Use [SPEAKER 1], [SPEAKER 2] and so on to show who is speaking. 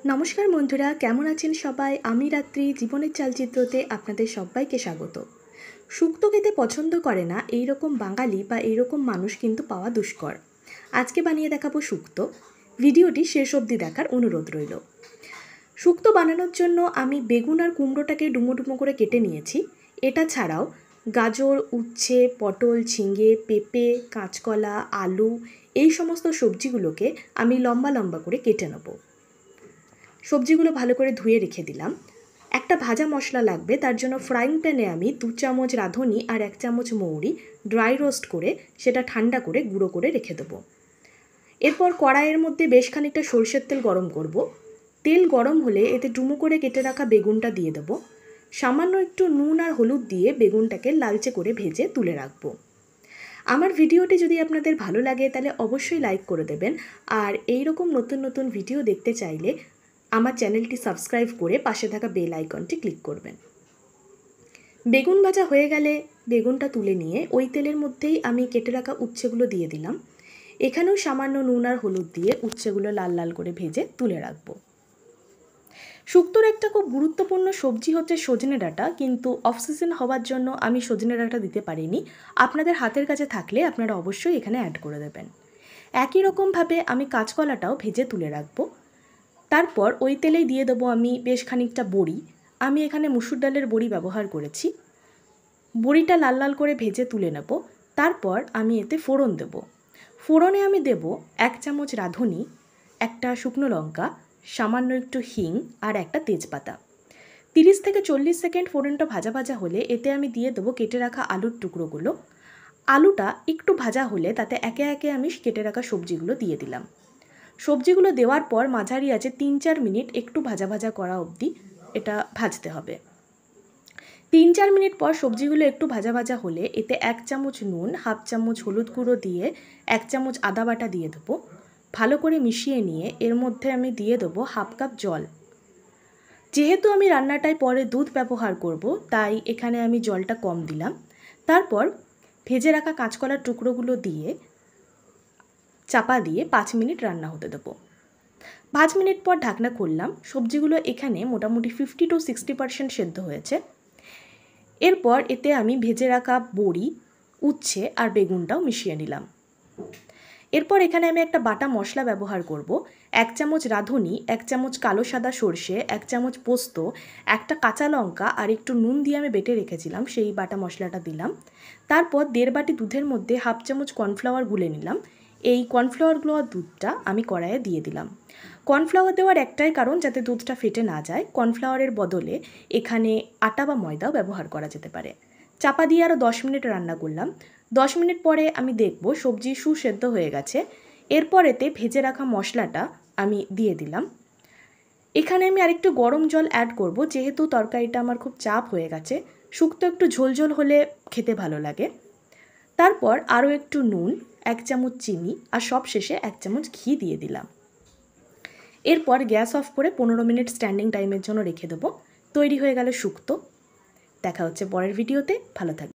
[SPEAKER 1] নমস্কার বন্ধুরা, কেমন আছেন সবাই? আমি রাত্রি জীবনের চালচিত্রতে আপনাদের সবাইকে স্বাগত। শুক্তো খেতে পছন্দ করে না এই রকম বাঙালি বা এইরকম মানুষ কিন্তু পাওয়া দুষ্কর। আজকে বানিয়ে দেখাবো শুক্তো। ভিডিওটি শেষ অবধি দেখার অনুরোধ রইল। শুক্তো বানানোর জন্য আমি বেগুন আর কুমড়োটাকে ডুমো ডুমো করে কেটে নিয়েছি। এটা ছাড়াও গাজর, উচ্ছে, পটল, ঝিঙে, পেঁপে, কাঁচকলা, আলু এই সমস্ত সবজিগুলোকে আমি লম্বা লম্বা করে কেটে নেব। সবজিগুলো ভালো করে ধুয়ে রেখে দিলাম। একটা ভাজা মশলা লাগবে, তার জন্য ফ্রাইং প্যানে আমি 2 চামচ রাঁধুনি আর 1 চামচ মৌরি ড্রাই রোস্ট করে সেটা ঠান্ডা করে গুঁড়ো করে রেখে দেবো। এরপর কড়াইয়ের মধ্যে বেশ খানিকটা সরষের তেল গরম করব। তেল গরম হলে এতে ডুমো করে কেটে রাখা বেগুনটা দিয়ে দেবো। সামান্য একটু নুন আর হলুদ দিয়ে বেগুনটাকে লালচে করে ভেজে তুলে রাখবো। আমার ভিডিওটি যদি আপনাদের ভালো লাগে তাহলে অবশ্যই লাইক করে দেবেন, আর এই রকম নতুন নতুন ভিডিও দেখতে চাইলে আমার চ্যানেলটি সাবস্ক্রাইব করে পাশে থাকা বেল আইকনটি ক্লিক করবেন। বেগুন ভাজা হয়ে গেলে বেগুনটা তুলে নিয়ে ওই তেলের মধ্যেই আমি কেটে রাখা উচ্ছেগুলো দিয়ে দিলাম। এখানেও সামান্য নুন আর হলুদ দিয়ে উচ্ছেগুলো লাল লাল করে ভেজে তুলে রাখবো। শুক্তোর একটা খুব গুরুত্বপূর্ণ সবজি হচ্ছে সজনে ডাঁটা, কিন্তু অফ সিজন হওয়ার জন্য আমি সজনে ডাঁটা দিতে পারিনি। আপনাদের হাতের কাছে থাকলে আপনারা অবশ্যই এখানে অ্যাড করে দেবেন। একই রকমভাবে আমি কাঁচকলাটাও ভেজে তুলে রাখবো। তারপর ওই তেলেই দিয়ে দেবো আমি বেশ খানিকটা বড়ি। আমি এখানে মুসুর ডালের বড়ি ব্যবহার করেছি। বড়িটা লাল লাল করে ভেজে তুলে নেব। তারপর আমি এতে ফোড়ন দেব। ফোড়নে আমি দেব 1 চামচ রাঁধুনি, একটা শুকনো লঙ্কা, সামান্য একটু হিং আর একটা তেজপাতা। 30 থেকে 40 সেকেন্ড ফোড়নটা ভাজা ভাজা হলে এতে আমি দিয়ে দেবো কেটে রাখা আলুর টুকরোগুলো। আলুটা একটু ভাজা হলে তাতে একে একে আমি কেটে রাখা সবজিগুলো দিয়ে দিলাম। সবজিগুলো দেওয়ার পর মাঝারি আঁচে 3-4 মিনিট একটু ভাজা ভাজা করা অবধি এটা ভাজতে হবে। 3-4 মিনিট পর সবজিগুলো একটু ভাজা ভাজা হলে এতে 1 চামচ নুন, হাফ চামচ হলুদ গুঁড়ো দিয়ে 1 চামচ আদা বাটা দিয়ে দেবো। ভালো করে মিশিয়ে নিয়ে এর মধ্যে আমি দিয়ে দেবো হাফ কাপ জল। যেহেতু আমি রান্নাটায় পরে দুধ ব্যবহার করব, তাই এখানে আমি জলটা কম দিলাম। তারপর ভেজে রাখা কাঁচকলার টুকরোগুলো দিয়ে চাপা দিয়ে 5 মিনিট রান্না হতে দেবো। 5 মিনিট পর ঢাকনা খুললাম। সবজিগুলো এখানে মোটামুটি 50 to 60% সেদ্ধ হয়েছে। এরপর এতে আমি ভেজে রাখা বড়ি, উচ্ছে আর বেগুনটাও মিশিয়ে নিলাম। এরপর এখানে আমি একটা বাটা মশলা ব্যবহার করব। 1 চামচ রাঁধুনি, 1 চামচ কালো সাদা সর্ষে, 1 চামচ পোস্ত, একটা কাঁচা লঙ্কা আর একটু নুন দিয়ে আমি বেটে রেখেছিলাম, সেই বাটা মশলাটা দিলাম। তারপর 1.5 বাটি দুধের মধ্যে হাফ চামচ কর্নফ্লাওয়ার গুলে নিলাম। এই কর্নফ্লাওয়ার গুলোর দুধটা আমি কড়াইয়ে দিয়ে দিলাম। কর্নফ্লাওয়ার দেওয়ার একটাই কারণ, যাতে দুধটা ফেটে না যায়। কর্নফ্লাওয়ারের বদলে এখানে আটা বা ময়দাও ব্যবহার করা যেতে পারে। চাপা দিয়ে আরও 10 মিনিট রান্না করলাম। 10 মিনিট পরে আমি দেখব সবজি সুসেদ্ধ হয়ে গেছে। এরপর এতে ভেজে রাখা মশলাটা আমি দিয়ে দিলাম। এখানে আমি আরেকটু গরম জল অ্যাড করব, যেহেতু তরকারিটা আমার খুব চাপ হয়ে গেছে। শুক্তো একটু ঝোলঝোল হলে খেতে ভালো লাগে। তারপর আরও একটু নুন, 1 চামচ চিনি আর সব শেষে 1 চামচ ঘি দিয়ে দিলাম। এরপর গ্যাস অফ করে 15 মিনিট স্ট্যান্ডিং টাইমের জন্য রেখে দেবো। তৈরি হয়ে গেল শুক্তো। দেখা হচ্ছে পরের ভিডিওতে। ভালো থাকবে।